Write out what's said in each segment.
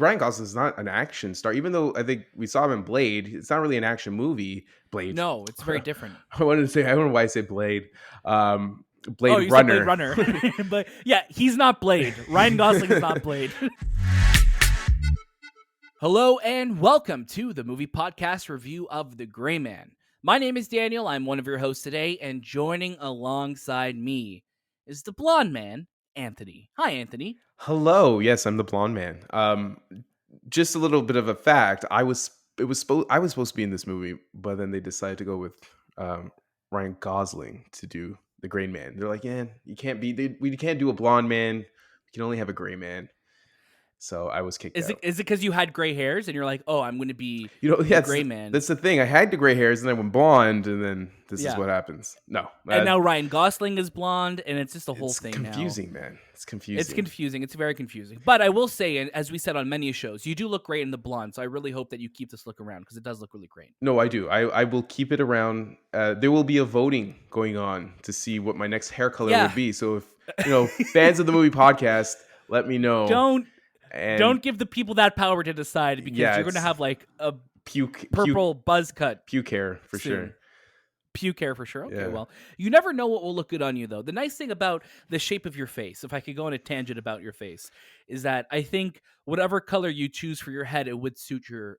Ryan Gosling is not an action star, even though I think we saw him in Blade. It's not really an action movie. Blade. No, it's very different. I don't know why I say Blade. Blade Oh, you said Blade Runner. Runner. But yeah, he's not Blade. Ryan Gosling is not Blade. Hello and welcome to the movie podcast review of The Gray Man. My name is Daniel. I'm one of your hosts today, and joining alongside me is the blonde man, Anthony. Hi, Anthony. Hello. Yes, I'm the blonde man. Just a little bit of a fact. I was supposed to be in this movie, but then they decided to go with Ryan Gosling to do the Gray Man. They're like, yeah, we can't do a blonde man. We can only have a gray man. So I was kicked out. Is it because you had gray hairs and you're like, oh, I'm going to be the gray man? That's the thing. I had the gray hairs and I went blonde, and then this is what happens. No. And now Ryan Gosling is blonde, and it's just a whole thing now. It's confusing, man. It's confusing. It's confusing. It's very confusing. But I will say, and as we said on many shows, you do look great in the blonde, so I really hope that you keep this look around because it does look really great. No, I do. I will keep it around. There will be a voting going on to see what my next hair color would be. So if, fans of the movie podcast, let me know. Don't give the people that power to decide, because you're going to have like a purple buzz cut. Puke hair for sure. Puke hair for sure. Okay, well, you never know what will look good on you, though. The nice thing about the shape of your face, if I could go on a tangent about your face, is that I think whatever color you choose for your head, it would suit your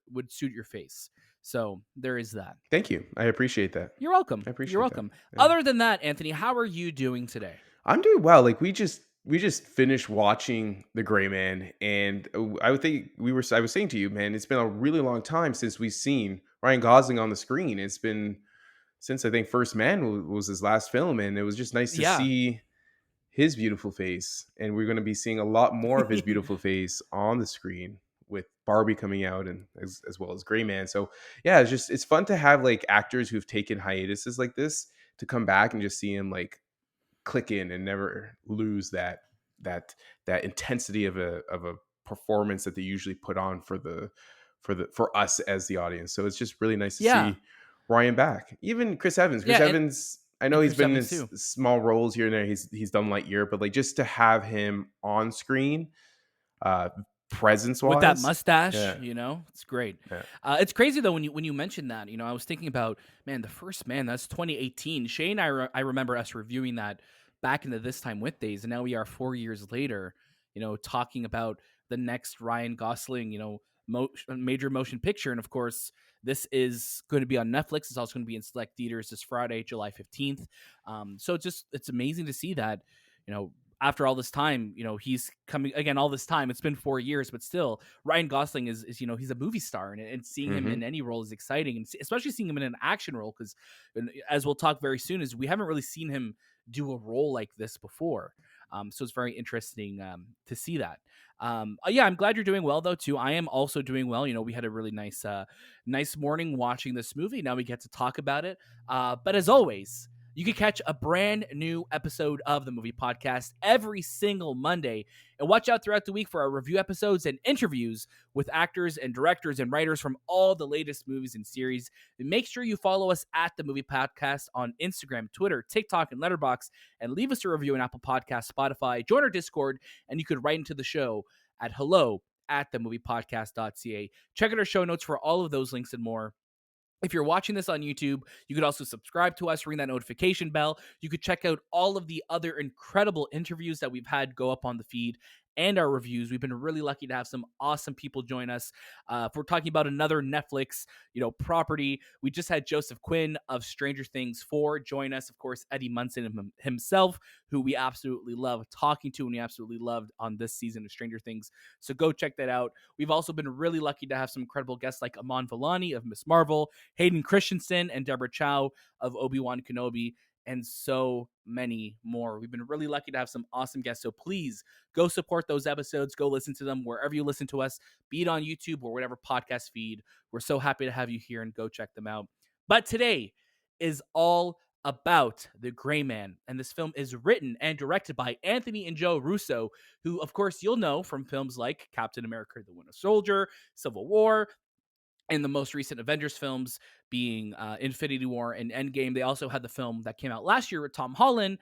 face. So there is that. Thank you. I appreciate that. You're welcome. I appreciate You're welcome. That. Yeah. Other than that, Anthony, how are you doing today? I'm doing well. Like we just finished watching The Gray Man, and I was saying to you, man, it's been a really long time since we've seen Ryan Gosling on the screen. It's been since I think First Man was his last film, and it was just nice to see his beautiful face. And we're going to be seeing a lot more of his beautiful face on the screen with Barbie coming out, and as well as Gray Man. So yeah, it's fun to have like actors who've taken hiatuses like this to come back and just see him like click in and never lose that intensity of a performance that they usually put on for us as the audience. So it's just really nice to see Ryan back. Even Chris Evans. Evans, I know he's been in small roles here and there. He's done Lightyear, but like just to have him on screen, presence-wise, with that mustache, it's great. It's crazy though when you mentioned that. I was thinking about, man, The First Man. That's 2018. Shane, I remember us reviewing that back into This Time With Days, and now we are 4 years later, talking about the next Ryan Gosling, major motion picture. And of course, this is going to be on Netflix. It's also going to be in select theaters this Friday, July 15th. So it's amazing to see that, after all this time, he's coming again. All this time, it's been 4 years, but still, Ryan Gosling is he's a movie star, and seeing him in any role is exciting, and especially seeing him in an action role, because as we'll talk very soon, is we haven't really seen him do a role like this before. So it's very interesting to see that. I'm glad you're doing well though too. I am also doing well. We had a really nice morning watching this movie. Now we get to talk about it. But as always, you can catch a brand new episode of the Movie Podcast every single Monday, and watch out throughout the week for our review episodes and interviews with actors and directors and writers from all the latest movies and series. And make sure you follow us at the Movie Podcast on Instagram, Twitter, TikTok, and Letterboxd, and leave us a review on Apple Podcasts, Spotify. Join our Discord, and you could write into the show at hello@TheMoviePodcast.ca. Check out our show notes for all of those links and more. If you're watching this on YouTube, you could also subscribe to us, ring that notification bell. You could check out all of the other incredible interviews that we've had go up on the feed, and our reviews. We've been really lucky to have some awesome people join us. If we're talking about another Netflix, property, we just had Joseph Quinn of Stranger Things 4 join us. Of course, Eddie Munson himself, who we absolutely love talking to, and we absolutely loved on this season of Stranger Things. So go check that out. We've also been really lucky to have some incredible guests like Aman Vellani of Miss Marvel, Hayden Christensen and Deborah Chow of Obi-Wan Kenobi, and so many more. We've been really lucky to have some awesome guests. So please go support those episodes. Go listen to them wherever you listen to us, be it on YouTube or whatever podcast feed. We're so happy to have you here, and go check them out. But today is all about The Gray Man, and this film is written and directed by Anthony and Joe Russo, who, of course, you'll know from films like Captain America: The Winter Soldier, Civil War, and the most recent Avengers films being Infinity War and Endgame. They also had the film that came out last year with Tom Holland,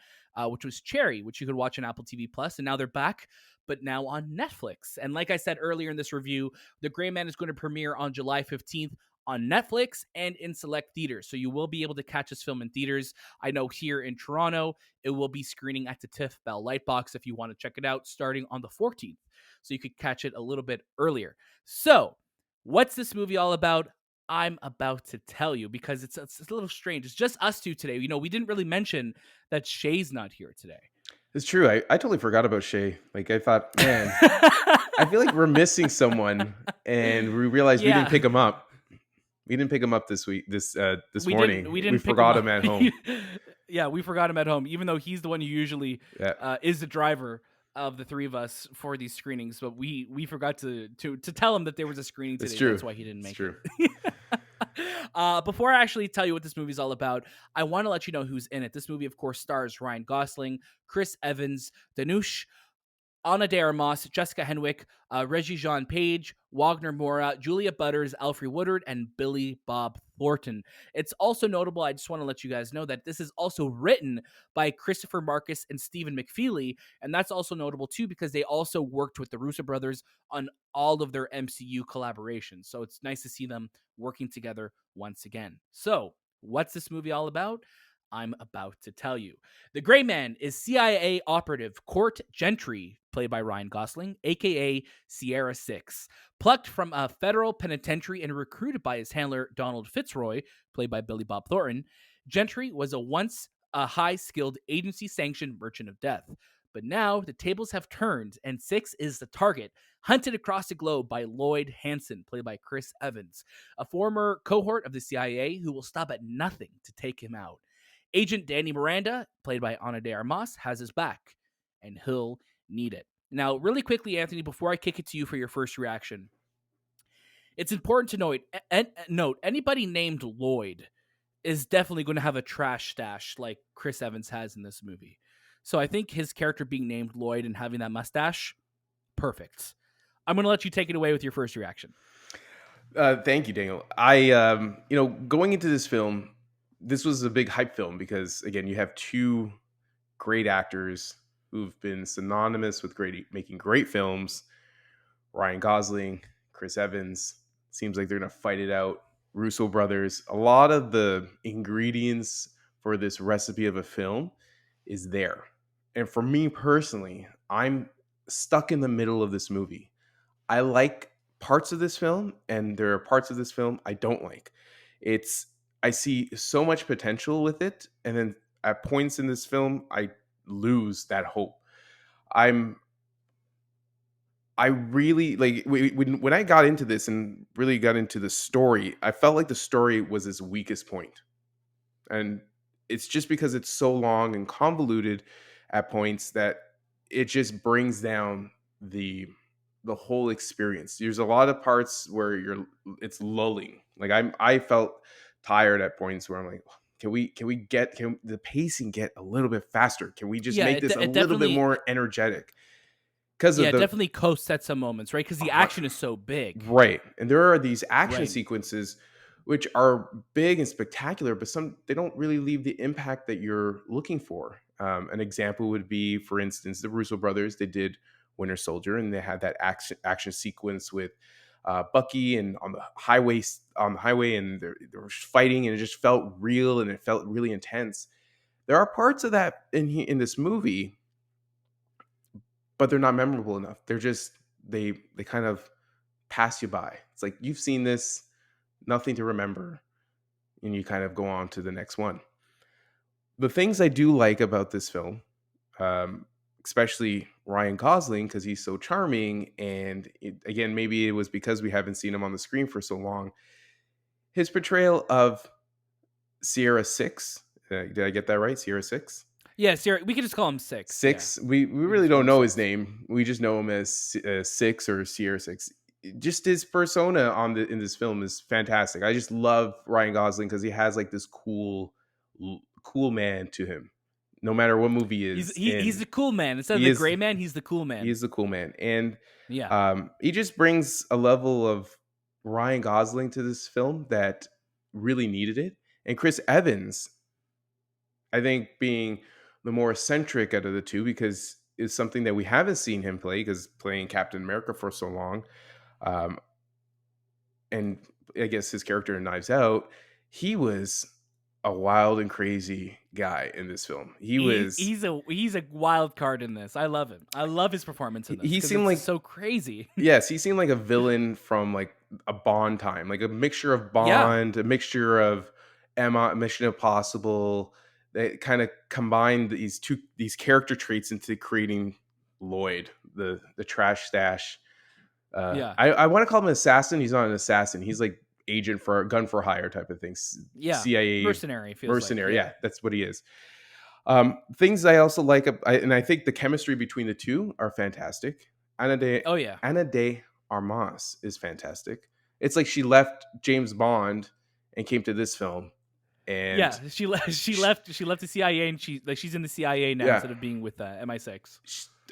which was Cherry, which you could watch on Apple TV+. And now they're back but now on Netflix. And like I said earlier in this review, The Gray Man is going to premiere on July 15th on Netflix and in select theaters. So you will be able to catch this film in theaters. I know here in Toronto, it will be screening at the TIFF Bell Lightbox if you want to check it out, starting on the 14th. So you could catch it a little bit earlier. So what's this movie all about? I'm about to tell you, because it's a little strange. It's just us two today. We didn't really mention that Shay's not here today. It's true. I totally forgot about Shay. Like, I thought, man, I feel like we're missing someone, and we realized we didn't pick him up. We didn't pick him up this week, this morning. We forgot him at home. Yeah, we forgot him at home, even though he's the one who usually is the driver of the three of us for these screenings. But we forgot to tell him that there was a screening today. That's why he didn't make it. Before I actually tell you what this movie is all about, I want to let you know who's in it. This movie, of course, stars Ryan Gosling, Chris Evans, Dhanush, Ana de Armas, Jessica Henwick, Regé-Jean Page, Wagner Moura, Julia Butters, Alfre Woodard, and Billy Bob Thornton. It's also notable, I just want to let you guys know, that this is also written by Christopher Markus and Stephen McFeely, and that's also notable too because they also worked with the Russo Brothers on all of their MCU collaborations. So it's nice to see them working together once again. So, what's this movie all about? I'm about to tell you. The Gray Man is CIA operative Court Gentry, played by Ryan Gosling, aka Sierra 6. Plucked from a federal penitentiary and recruited by his handler Donald Fitzroy, played by Billy Bob Thornton, Gentry was once a high-skilled agency-sanctioned merchant of death. But now the tables have turned, and 6 is the target, hunted across the globe by Lloyd Hansen, played by Chris Evans, a former cohort of the CIA who will stop at nothing to take him out. Agent Danny Miranda, played by Ana de Armas, has his back, and he'll need it. Now, really quickly, Anthony, before I kick it to you for your first reaction, it's important to note anybody named Lloyd is definitely going to have a trash stash like Chris Evans has in this movie. So I think his character being named Lloyd and having that mustache, perfect. I'm going to let you take it away with your first reaction. Thank you, Daniel. I, going into this film, this was a big hype film because, again, you have two great actors who've been synonymous with making great films. Ryan Gosling, Chris Evans. Seems like they're going to fight it out. Russo Brothers. A lot of the ingredients for this recipe of a film is there. And for me personally, I'm stuck in the middle of this movie. I like parts of this film, and there are parts of this film I don't like. I see so much potential with it, and then at points in this film, I lose that hope. I really like when I got into this and really got into the story, I felt like the story was its weakest point. And it's just because it's so long and convoluted at points that it just brings down the whole experience. There's a lot of parts where it's lulling. Like I felt tired at points where I'm like, can the pacing get a little bit faster? Can we just make this a little bit more energetic? Definitely coasts at some moments, right? Because the action is so big, right? And there are these action sequences which are big and spectacular, but they don't really leave the impact that you're looking for. An example would be, for instance, the Russo Brothers. They did Winter Soldier, and they had that action sequence with Bucky and on the highway, and they were fighting, and it just felt real and it felt really intense. There are parts of that in this movie, but they're not memorable enough. They're just they kind of pass you by. It's like, you've seen this, nothing to remember, and you kind of go on to the next one. The things I do like about this film, especially Ryan Gosling, because he's so charming, and again, maybe it was because we haven't seen him on the screen for so long, his portrayal of Sierra 6, did I get that right? Sierra 6? Yeah, Sierra, we could just call him 6. 6. Yeah. We really don't know his name. We just know him as 6 or Sierra 6. Just his persona in this film is fantastic. I just love Ryan Gosling because he has like this cool man to him. No matter what movie he is, he's the cool man. Instead of the gray man, he's the cool man. He's the cool man, and he just brings a level of Ryan Gosling to this film that really needed it. And Chris Evans, I think, being the more eccentric out of the two, because is something that we haven't seen him play, because playing Captain America for so long, um, and I guess his character in Knives Out, he was a wild and crazy guy in this film. He was He's a wild card in this. I love him. I love his performance in this he because seemed it's just like so crazy. yes, he seemed like a villain from like a Bond time, like a mixture of Yeah, Bond, a mixture of Emma, Mission Impossible. They kind of combined these character traits into creating Lloyd, the trash stash. yeah, I want to call him an assassin. He's not an assassin. He's like agent for gun for hire type of thing. yeah. CIA Mercenary feels like. mercenary. Yeah. Yeah, that's what he is. Things I also like, and I think the chemistry between the two are fantastic. Oh yeah. Ana de Armas is fantastic. It's like she left James Bond and came to this film, and Yeah, she left the CIA and she's in the CIA now yeah, instead of being with MI6.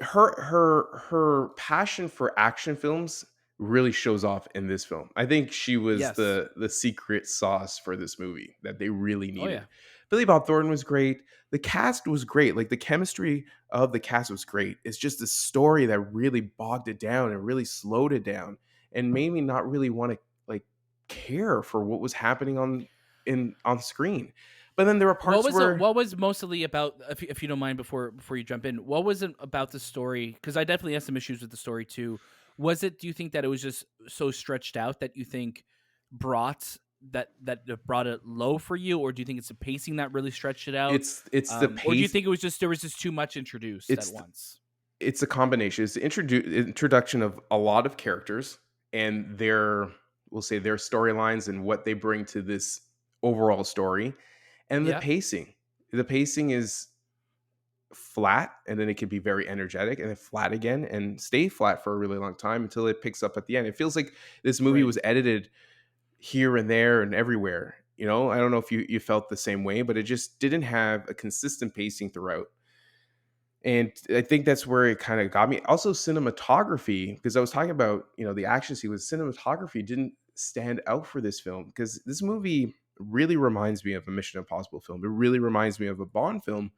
her passion for action films really shows off in this film. I think she was Yes. the secret sauce for this movie that they really Oh yeah. needed. Billy Bob Thornton was great. The cast was great. Like the chemistry of the cast was great. It's just the story that really bogged it down and really slowed it down and made me not really want to like care for what was happening on screen. But then there were parts where What was mostly about, if you don't mind, before you jump in, what was it about the story? Because I definitely have some issues with the story too. Was it? Do you think that it was just so stretched out that you think brought brought it low for you, or do you think it's the pacing that really stretched it out, it's the or do you pace. think it was just there was just too much introduced at It's once? it's a combination. It's the introduction of a lot of characters and their, we'll say, their storylines and what they bring to this overall story, and the Yeah. pacing. The pacing is flat, and then it can be very energetic, and then flat again, and stay flat for a really long time until it picks up at the end. It feels like this movie Right. was edited here and there and everywhere. I don't know if you felt the same way, but it just didn't have a consistent pacing throughout. And I think that's where it kind of got me. Also, cinematography, because I was talking about, the action scene with cinematography didn't stand out for this film, because this movie really reminds me of a Mission Impossible film. It really reminds me of a Bond film,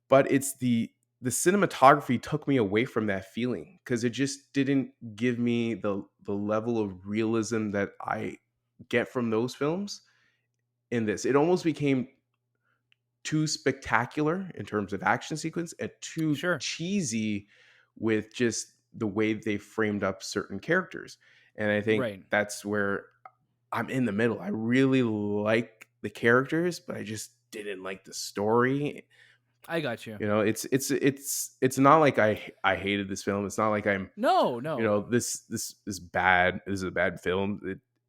but it's the cinematography took me away from that feeling, because it just didn't give me the level of realism that I get from those films in this. It almost became too spectacular in terms of action sequence and too Sure. cheesy with just the way they framed up certain characters. And I think Right. that's where I'm in the middle. I really like the characters, but I just didn't like the story. I got you. It's not like I hated this film. It's not like I'm, No, no. this is bad. This is a bad film.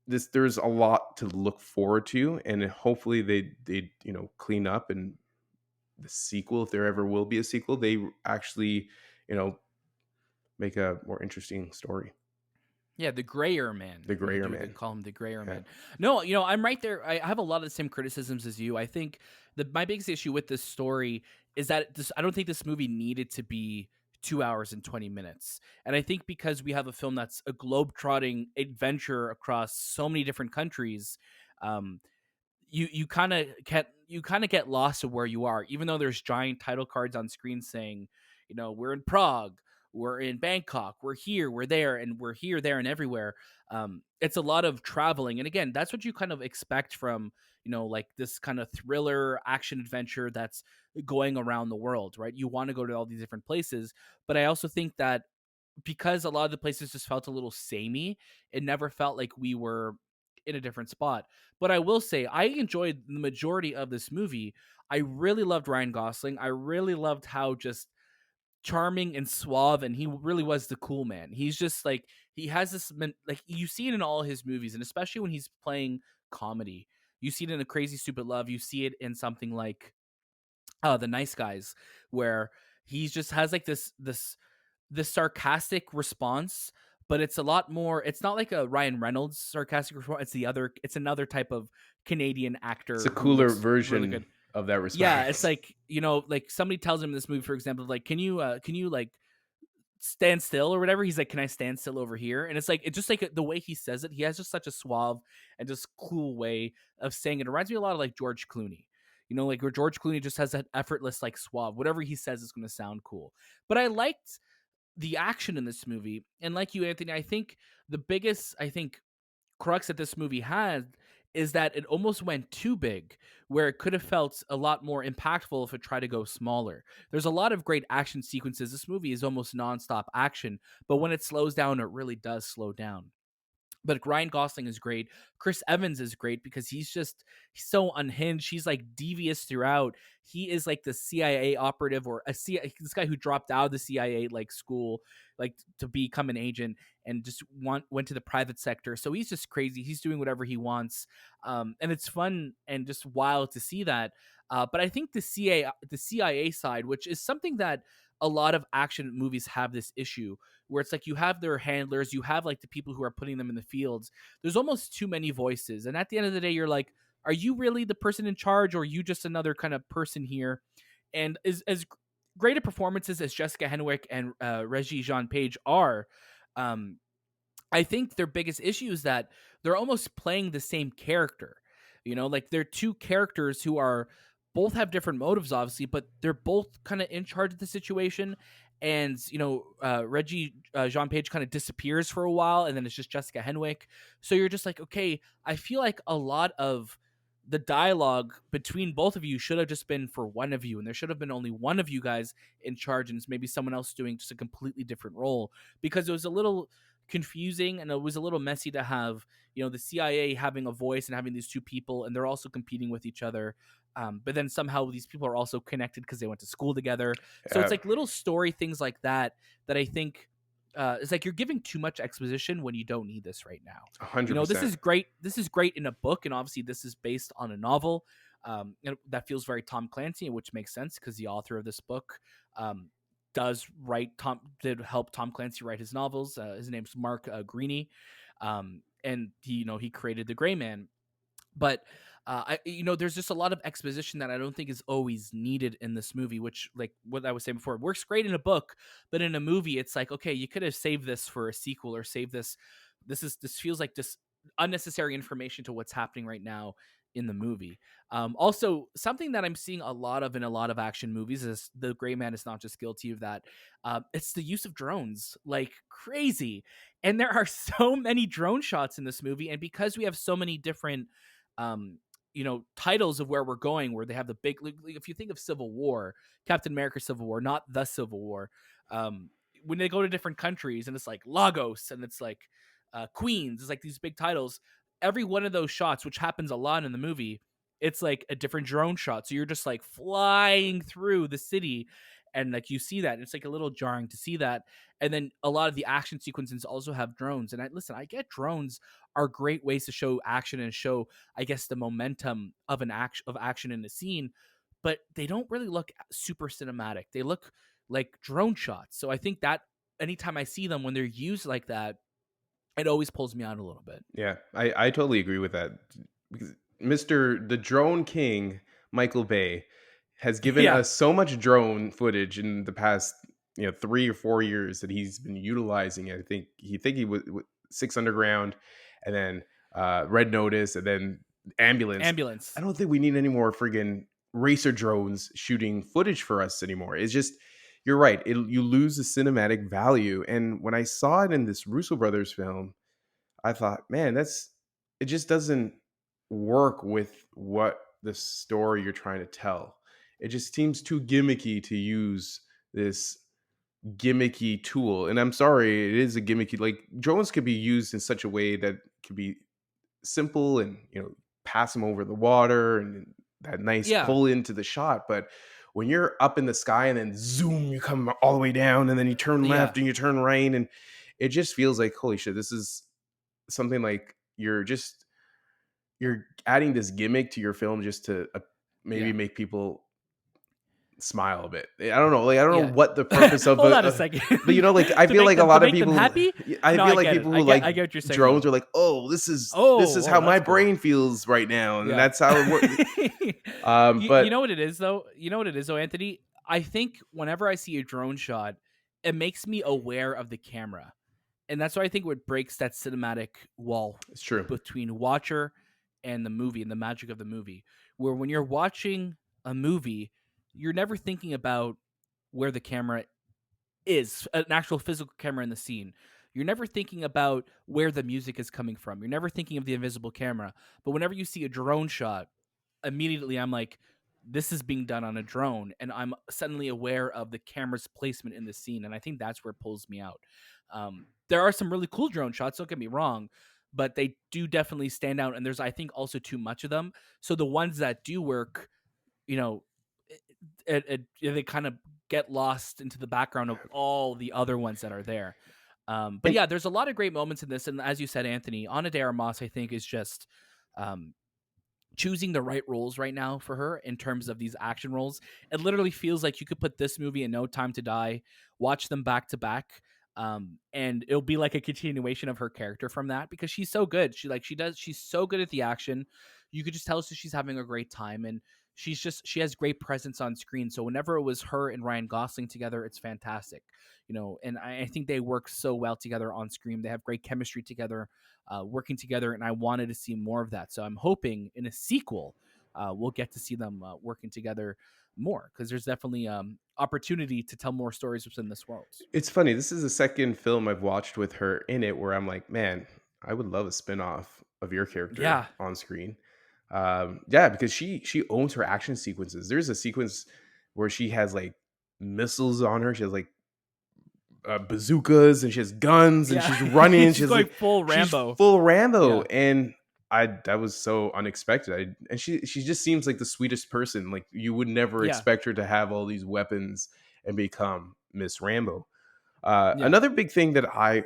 There's a lot to look forward to, and hopefully they clean up, and the sequel, if there ever will be a sequel, they actually you know make a more interesting story. Yeah, the grayer man. The They Grayer do. They Man. call him the grayer Yeah. man. No, I'm right there. I have a lot of the same criticisms as you. I think my biggest issue with this story is that I don't think this movie needed to be 2 hours and 20 minutes. And I think because we have a film that's a globe-trotting adventure across so many different countries, um, you kind of get lost of where you are, even though there's giant title cards on screen saying, we're in Prague, we're in Bangkok, we're here, we're there, and we're here, there, and everywhere. It's a lot of traveling, and again, that's what you kind of expect from like this kind of thriller action adventure that's going around the world, right? You want to go to all these different places, but I also think that because a lot of the places just felt a little samey, it never felt like we were in a different spot. But I will say, I enjoyed the majority of this movie. I really loved Ryan Gosling. I really loved how just charming and suave, and he really was the cool man. He's just like, he has this, like, you see it in all his movies, and especially when he's playing comedy. You see it in A Crazy Stupid Love. You see it in something like The Nice Guys, where he just has like this sarcastic response, but it's a lot more. It's not like a Ryan Reynolds sarcastic response. It's another type of Canadian It's a actor who cooler looks really good. version of that Yeah, it's response. like, like somebody tells him in this movie, for example, like, can you like stand still or whatever? He's like, can I stand still over here? And it's like, it's just like the way he says it. He has just such a suave and just cool way of saying it. It reminds me a lot of like George Clooney. You know, like where George Clooney just has that effortless, like suave, whatever he says is going to sound cool. But I liked the action in this movie. And like you, Anthony, I think the biggest, crux that this movie had is that it almost went too big, where it could have felt a lot more impactful if it tried to go smaller. There's a lot of great action sequences. This movie is almost nonstop action, but when it slows down, it really does slow down. But Ryan Gosling is great. Chris Evans is great because he's so unhinged. He's like devious throughout. He is like the CIA operative or this guy who dropped out of the CIA like school, like to become an agent and just went to the private sector. So he's just crazy. He's doing whatever he wants, and it's fun and just wild to see that. But I think the CIA side, which is something that a lot of action movies have this issue where it's like you have their handlers, you have like the people who are putting them in the fields. There's almost too many voices. And at the end of the day, you're like, are you really the person in charge or are you just another kind of person here? And as great a performances as Jessica Henwick and Regé-Jean Page are, I think their biggest issue is that they're almost playing the same character. You know, like they're two characters who are both have different motives, obviously, but they're both kind of in charge of the situation. And, you know, Reggie Jean Page kind of disappears for a while, and then it's just Jessica Henwick. So you're just like, okay, I feel like a lot of the dialogue between both of you should have just been for one of you, and there should have been only one of you guys in charge, and it's maybe someone else doing just a completely different role, because it was a little confusing and it was a little messy to have, you know, the CIA having a voice and having these two people, and they're also competing with each other. But then somehow these people are also connected because they went to school together. So it's like little story things like that I think it's like you're giving too much exposition when you don't need this right now. 100%. You know, this is great. This is great in a book, and obviously this is based on a novel. That feels very Tom Clancy, which makes sense because the author of this book did help Tom Clancy write his novels. His name's Mark Greaney, and he created The Gray Man. But there's just a lot of exposition that I don't think is always needed in this movie, which, like what I was saying before, works great in a book, but in a movie, it's like, okay, you could have saved this for a sequel or save this. This feels like just unnecessary information to what's happening right now in the movie. Also, something that I'm seeing a lot of in a lot of action movies is The Gray Man is not just guilty of that. It's the use of drones like crazy. And there are so many drone shots in this movie. And because we have so many different titles of where we're going, where they have the big, if you think of Civil War, Captain America Civil War, not the Civil War, when they go to different countries and it's like Lagos and it's like Queens, it's like these big titles. Every one of those shots, which happens a lot in the movie, it's like a different drone shot. So you're just like flying through the city and like you see that. It's like a little jarring to see that. And then a lot of the action sequences also have drones. And I get drones are great ways to show action and show, I guess, the momentum of action in the scene, but they don't really look super cinematic. They look like drone shots. So I think that anytime I see them when they're used like that, it always pulls me out a little bit. Yeah, I totally agree with that. Because the Drone King, Michael Bay, has given us so much drone footage in the past 3 or 4 years that he's been utilizing it. I think he was Six Underground, and then Red Notice, and then Ambulance. I don't think we need any more friggin' racer drones shooting footage for us anymore. It's just, you're right. You lose the cinematic value. And when I saw it in this Russo Brothers film, I thought, man, it just doesn't work with what the story you're trying to tell. It just seems too gimmicky to use this gimmicky tool. And I'm sorry, it is a gimmicky, like drones could be used in such a way that could be simple and, pass them over the water and that nice pull into the shot. But when you're up in the sky and then zoom, you come all the way down and then you turn left and you turn right. And it just feels like, holy shit, this is something like you're adding this gimmick to your film just to maybe make people smile a bit. I don't know. Like, I don't know what the purpose of Hold on a second. But I feel like a lot of people happy? I feel like people who like I get what you're saying, drones are like, oh, this is how my brain feels right now. And that's how it works. But you know what it is though? Anthony? I think whenever I see a drone shot, it makes me aware of the camera. And that's why I think what breaks that cinematic wall it's true between watcher and the movie and the magic of the movie. where when you're watching a movie, you're never thinking about where the camera is, an actual physical camera in the scene. You're never thinking about where the music is coming from. You're never thinking of the invisible camera. But whenever you see a drone shot, immediately I'm like, this is being done on a drone, and I'm suddenly aware of the camera's placement in the scene, and I think that's where it pulls me out. There are some really cool drone shots, don't get me wrong, but they do definitely stand out, and there's, I think, also too much of them. So the ones that do work, you know, they kind of get lost into the background of all the other ones that are there. But yeah, there's a lot of great moments in this, and as you said, Anthony, Ana de Armas, I think, is just choosing the right roles right now for her in terms of these action roles. It literally feels like you could put this movie and No Time to Die, watch them back to back, and it'll be like a continuation of her character from that, because she's so good. She's so good at the action. You could just tell she's having a great time, and she has great presence on screen. So whenever it was her and Ryan Gosling together, it's fantastic, and I think they work so well together on screen. They have great chemistry together, working together, and I wanted to see more of that. So I'm hoping in a sequel, we'll get to see them working together more, because there's definitely opportunity to tell more stories within this world. It's funny. This is the second film I've watched with her in it where I'm like, man, I would love a spinoff of your character Yeah, on screen. Yeah, because she owns her action sequences. There's a sequence where she has like missiles on her. She has like bazookas and she has guns and yeah, she's running. she's going full Rambo. She's full Rambo, Yeah, and that was so unexpected. And she just seems like the sweetest person. Like you would never yeah, expect her to have all these weapons and become Miss Rambo. yeah. Another big thing that I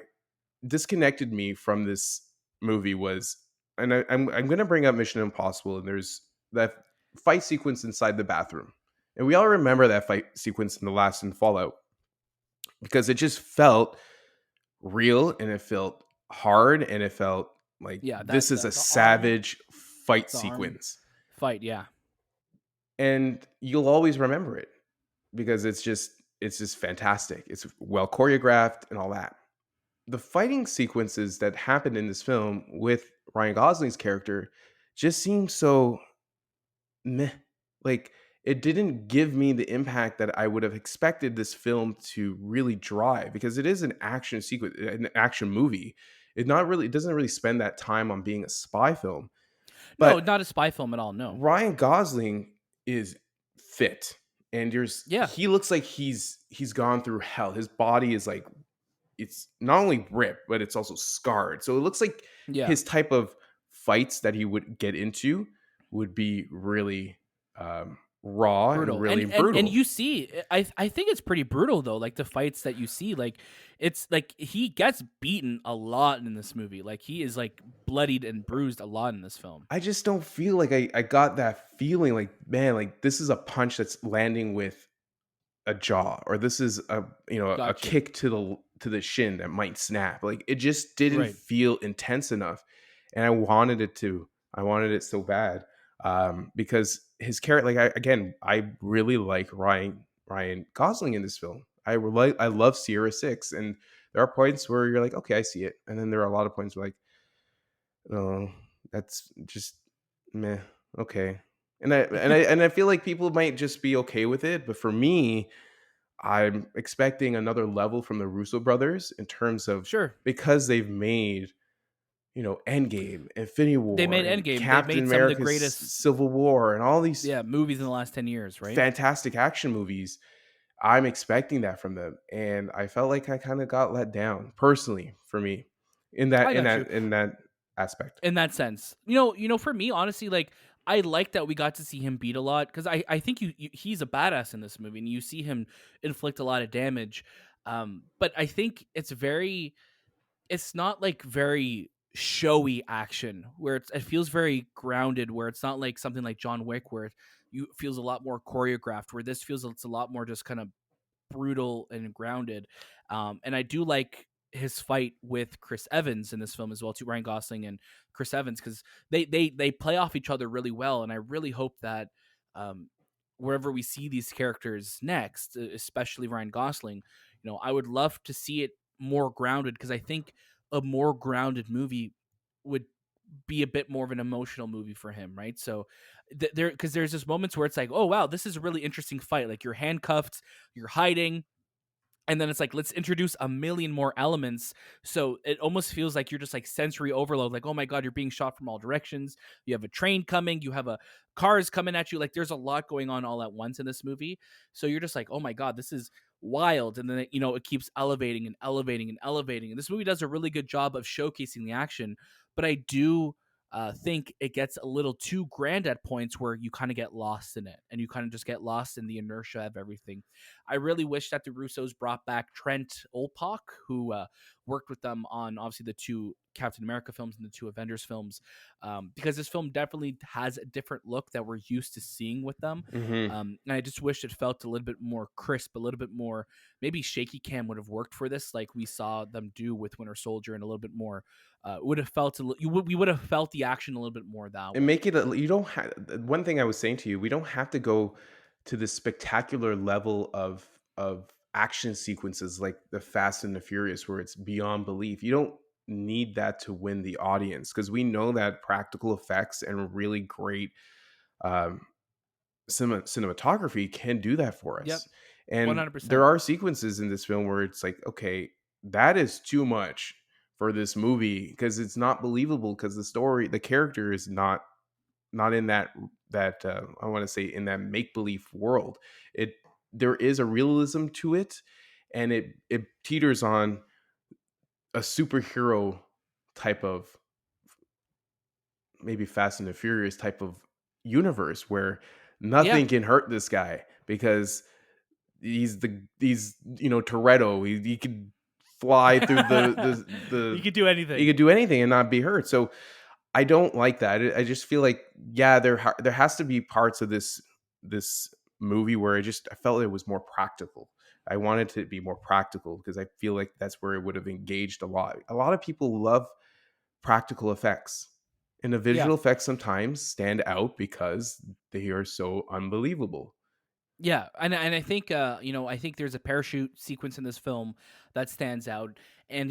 disconnected me from this movie was, and I'm going to bring up Mission Impossible, and there's that fight sequence inside the bathroom, and we all remember that fight sequence in the last in Fallout because it just felt real and it felt hard and it felt like Yeah, this is a the arm, savage fight the arm sequence, fight. Yeah, and you'll always remember it because it's just fantastic. It's well choreographed and all that. The fighting sequences that happen in this film with Ryan Gosling's character just seem so meh. Like it didn't give me the impact that I would have expected this film to really drive because it is an action sequence, an action movie. It doesn't really spend that time on being a spy film. no, But not a spy film at all. No. Ryan Gosling is fit and Yeah, he looks like he's gone through hell. His body is like it's not only ripped, but it's also scarred. So it looks like yeah. his type of fights that he would get into would be really raw and Brutal. really And brutal. you see, I think it's pretty brutal though, like the fights that you see. Like it's like he gets beaten a lot in this movie. Like he is like bloodied and bruised a lot in this film. I just don't feel like I got that feeling like, man, like this is a punch that's landing with a jaw, or this is a Got you. kick to the shin that might snap. Like it just didn't Right. feel intense enough, and I wanted it to. I wanted it so bad because his character. I really like Ryan Gosling in this film. I love Sierra 6, and there are points where you're like, okay, I see it, and then there are a lot of points where like, oh, that's just meh. Okay, and I feel like people might just be okay with it, but for me, I'm expecting another level from the Russo brothers in terms of Sure. because they've made, Endgame, Infinity They War, made and Endgame. They Captain made some of the America's greatest, Civil War, and all these yeah, movies in the last 10 years, right? fantastic action movies. I'm expecting that from them, and I felt like I kind of got let down personally for me in that I got you. aspect. In that sense, for me, honestly, like I like that we got to see him beat a lot, because I think he's a badass in this movie, and you see him inflict a lot of damage. But I think it's not like very showy action where it feels very grounded, where it's not like something like John Wick where you feels a lot more choreographed, where this feels it's a lot more just kind of brutal and grounded. And I do like his fight with Chris Evans in this film as well, too. Ryan Gosling and Chris Evans, because they play off each other really well, and I really hope that wherever we see these characters next, especially Ryan Gosling, I would love to see it more grounded, because I think a more grounded movie would be a bit more of an emotional movie for him, right? So because there's just moments where it's like, oh wow, this is a really interesting fight. Like you're handcuffed, you're hiding, and then it's like, let's introduce a million more elements. So it almost feels like you're just like sensory overload. Like, oh my God, you're being shot from all directions. You have a train coming. You have a cars coming at you. Like there's a lot going on all at once in this movie. So you're just like, oh my God, this is wild. And then, it keeps elevating and elevating and elevating. And this movie does a really good job of showcasing the action. But I do think it gets a little too grand at points where you kind of get lost in it and you kind of just get lost in the inertia of everything. I really wish that the Russos brought back Trent Olpak, who worked with them on obviously the 2 Captain America films and the 2 Avengers films, because this film definitely has a different look that we're used to seeing with them. Mm-hmm. And I just wish it felt a little bit more crisp, a little bit more, maybe shaky cam would have worked for this, like we saw them do with Winter Soldier, and a little bit more would have felt we would have felt the action a little bit more that And way. make it you don't have one thing I was saying to you, we don't have to go to this spectacular level of action sequences like the Fast and the Furious where it's beyond belief. You don't need that to win the audience because we know that practical effects and really great um, cinematography can do that for Yep, us. And there 100%. are sequences in this film where it's like, okay, that is too much for this movie because it's not believable because the character is not in that I want to say in that make believe world. It There is a realism to it, and it teeters on a superhero type of maybe Fast and the Furious type of universe where Yeah. nothing can hurt this guy because he's Toretto. He could fly through You the could do he anything. could do anything and not be hurt. So I don't like that. I just feel like, yeah, there has to be parts of this movie where I felt it was more practical. I wanted to be more practical because I feel like that's where it would have engaged a lot. A lot of people love practical effects, and the Yeah. visual effects sometimes stand out because they are so unbelievable. Yeah, and I think I think there's a parachute sequence in this film that stands out. And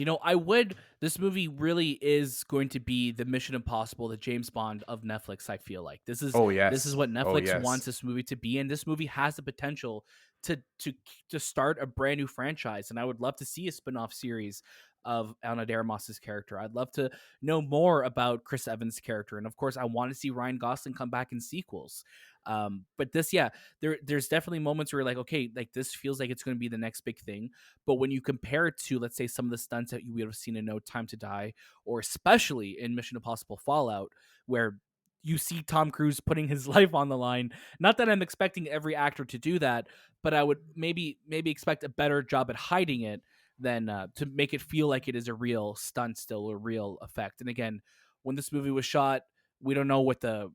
this movie really is going to be the Mission Impossible, the James Bond of Netflix. I feel like Oh this is yes, what oh Netflix wants yes. this movie to be, and this movie has the potential to start a brand new franchise. And I would love to see a spin-off series of Ana de Armas's character. I'd love to know more about Chris Evans' character, and of course, I want to see Ryan Gosling come back in sequels. But this, yeah, there's definitely moments where you're like, okay, like this feels like it's going to be the next big thing. But when you compare it to, let's say, some of the stunts that you would have seen in No Time to Die, or especially in Mission Impossible Fallout, where you see Tom Cruise putting his life on the line. Not that I'm expecting every actor to do that, but I would maybe expect a better job at hiding it than to make it feel like it is a real stunt, still a real effect. And again, when this movie was shot, we don't know what the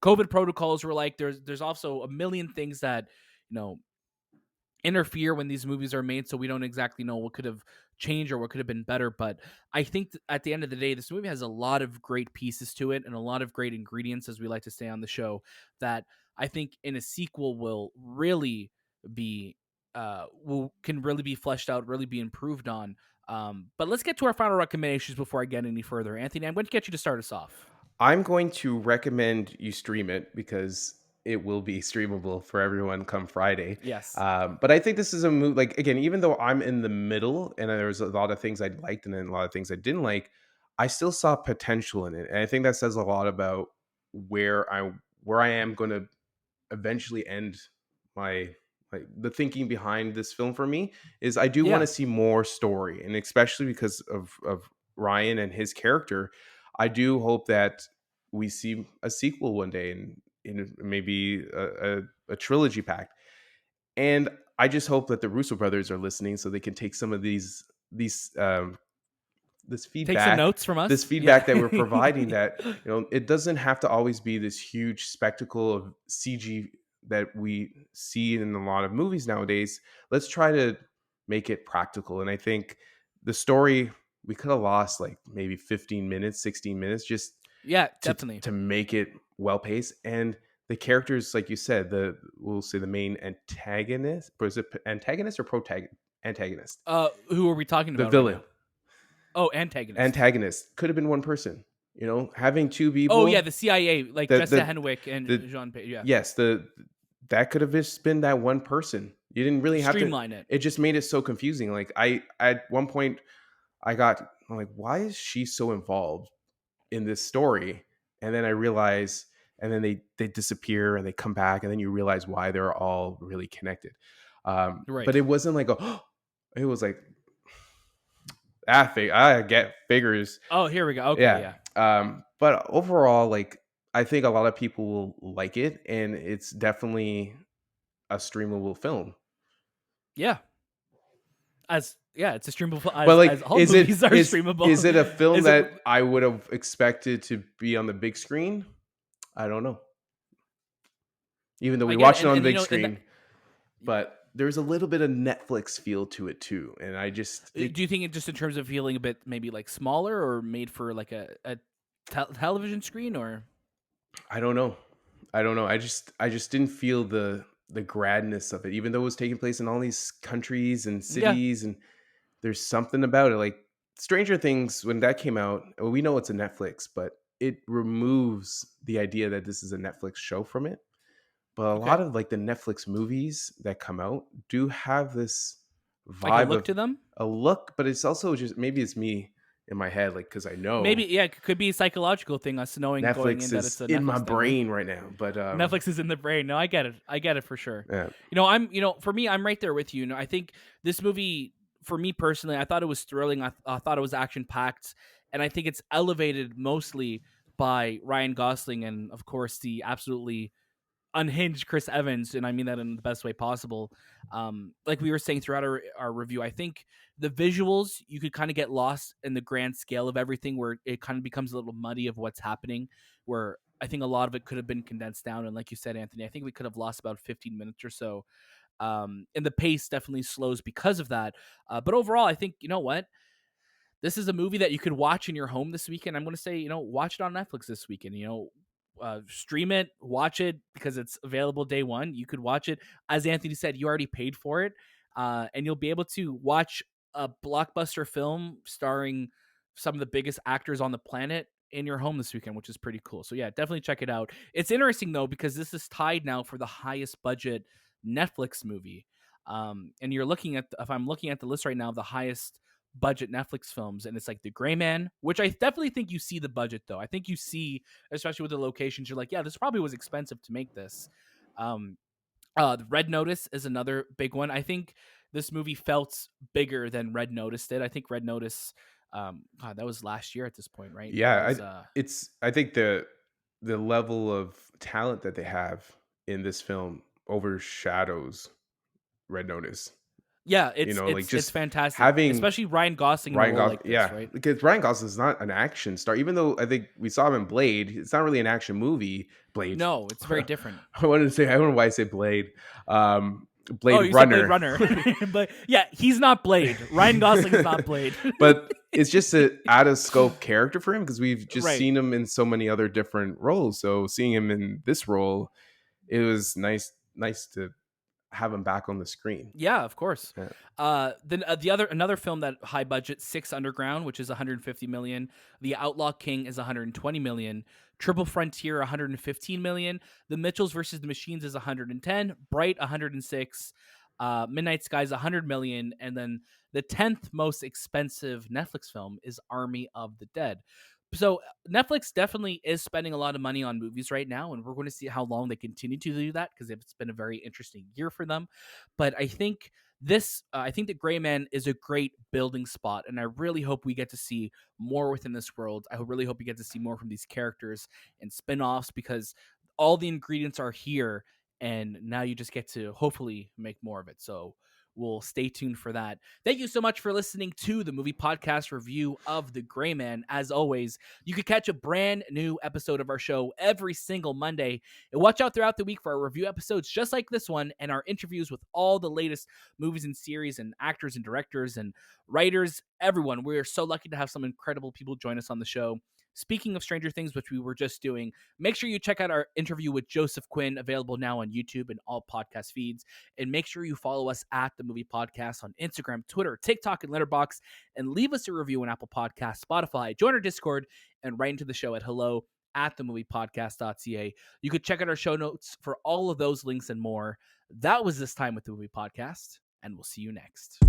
COVID protocols were like. There's also a million things that you know interfere when these movies are made, so we don't exactly know what could have changed or what could have been better. But I think at the end of the day, this movie has a lot of great pieces to it and a lot of great ingredients, as we like to say on the show, that I think in a sequel will really be can really be fleshed out, really be improved on. But let's get to our final recommendations before I get any further. Anthony, I'm going to get you to start us off. I'm going to recommend you stream it because it will be streamable for everyone come Friday. Yes. But I think this is a movie. Like again, even though I'm in the middle and there was a lot of things I liked and then a lot of things I didn't like, I still saw potential in it, and I think that says a lot about where I am going to eventually end my like the thinking behind this film for me is I do want Yeah. to see more story, and especially because of Ryan and his character, I do hope that we see a sequel one day and maybe a trilogy pack. And I just hope that the Russo brothers are listening so they can take some of these this Take some feedback notes from this us. Yeah. feedback that we're providing, that it doesn't have to always be this huge spectacle of CG that we see in a lot of movies nowadays. Let's try to make it practical. And I think the story, we could have lost like maybe 15 minutes, 16 minutes just Yeah, to definitely. to make it well paced. And the characters, like you said, we'll say the main antagonist, or is it antagonist or protagonist? Antagonist, Who are we talking the about right villain, now? Oh, antagonist. antagonist could have been one person. You know, having two Oh yeah, people the CIA, like that Jessica Henwick and the Jean Page. Yeah, yes, that could have just been that one person. You didn't really have to. streamline it. It just made it so confusing. Like I at one point I'm like, why is she so involved in this story? And then I realize, and then they disappear and they come back, and then you realize why they're all really connected. Right. But it wasn't like it was like I get figures. Oh, here we go. Okay, Yeah. yeah. But overall, like I think a lot of people will like it, and it's definitely a streamable film. Yeah. It's a streamable But as like, all movies are streamable. is it a film Is it that I would have expected to be on the big screen? I don't know. Even though I we get it, watched it on the and big screen, but there's a little bit of Netflix feel to it too, and do you think it just in terms of feeling a bit maybe like smaller or made for like a television screen or I don't know. I just didn't feel the gradness of it, even though it was taking place in all these countries and yeah. cities, and there's something about it. Like Stranger Things, when that came out, well, we know it's a Netflix, but it removes the idea that this is a Netflix show from it. But a lot Okay. of like the Netflix movies that come out do have this Like a vibe look of to them? a look, but it's also just maybe it's me in my head, like because I know Maybe yeah, it could be a psychological thing, us knowing going in Netflix that it's is a in my Netflix thing, right? brain right now. But Netflix is in the brain. No, I get it. I get it for sure. yeah, For me, I'm right there with you. I think this movie, for me personally, I thought it was thrilling. I thought it was action packed, and I think it's elevated mostly by Ryan Gosling and, of course, the absolutely unhinged Chris Evans, and I mean that in the best way possible. Like we were saying throughout our review, I think the visuals, you could kind of get lost in the grand scale of everything, where it kind of becomes a little muddy of what's happening. Where I think a lot of it could have been condensed down, and like you said, Anthony, I think we could have lost about 15 minutes or so. And the pace definitely slows because of that. But overall, I think you know what. This is a movie that you could watch in your home this weekend. I'm going to say, watch it on Netflix this weekend. Stream it, watch it because it's available day one. You could watch it. As Anthony said, you already paid for it. And you'll be able to watch a blockbuster film starring some of the biggest actors on the planet in your home this weekend, which is pretty cool. So yeah, definitely check it out. It's interesting though, because this is tied now for the highest budget Netflix movie. And you're looking at, if I'm looking at the list right now, the highest budget Netflix films, and it's like The Gray Man, which I definitely think you see the budget though. I think you see, especially with the locations, you're like, yeah, this probably was expensive to make this. The Red Notice is another big one. I think this movie felt bigger than Red Notice did. I think Red Notice, God, that was last year at this point, right? That yeah. was, I think the level of talent that they have in this film overshadows Red Notice. yeah, Like it's just fantastic, having especially Ryan Gosling in a Ryan role Gosling, like this, yeah, right? because Ryan Gosling is not an action star, even though I think we saw him in Blade. It's not really an action movie. Blade. No, it's very different. I don't know why I say Blade. Blade Oh, you said Blade Runner. Runner, but yeah, he's not Blade. Ryan Gosling is not Blade. But it's just an out of scope character for him because we've just Right. seen him in so many other different roles. So seeing him in this role, it was nice to have him back on the screen. Yeah, of course. Yeah. Then another film that high budget, Six Underground, which is 150 million. The Outlaw King is 120 million. Triple Frontier 115 million. The Mitchells versus the Machines is 110. Bright 106. Midnight Skies 100 million, and then the 10th most expensive Netflix film is Army of the Dead. So Netflix definitely is spending a lot of money on movies right now, and we're going to see how long they continue to do that because it's been a very interesting year for them. But I think I think The Gray Man is a great building spot, and I really hope we get to see more within this world. I really hope we get to see more from these characters and spin-offs because all the ingredients are here, and now you just get to hopefully make more of it. So we'll stay tuned for that. Thank you so much for listening to the movie podcast review of The Gray Man. As always, you can catch a brand new episode of our show every single Monday. And watch out throughout the week for our review episodes just like this one and our interviews with all the latest movies and series and actors and directors and writers, everyone. We're so lucky to have some incredible people join us on the show. Speaking of Stranger Things, which we were just doing, make sure you check out our interview with Joseph Quinn, available now on YouTube and all podcast feeds. And make sure you follow us at The Movie Podcast on Instagram, Twitter, TikTok, and Letterboxd. And leave us a review on Apple Podcasts, Spotify. Join our Discord and write into the show at hello@TheMoviePodcast.ca. You could check out our show notes for all of those links and more. That was This Time with The Movie Podcast, and we'll see you next.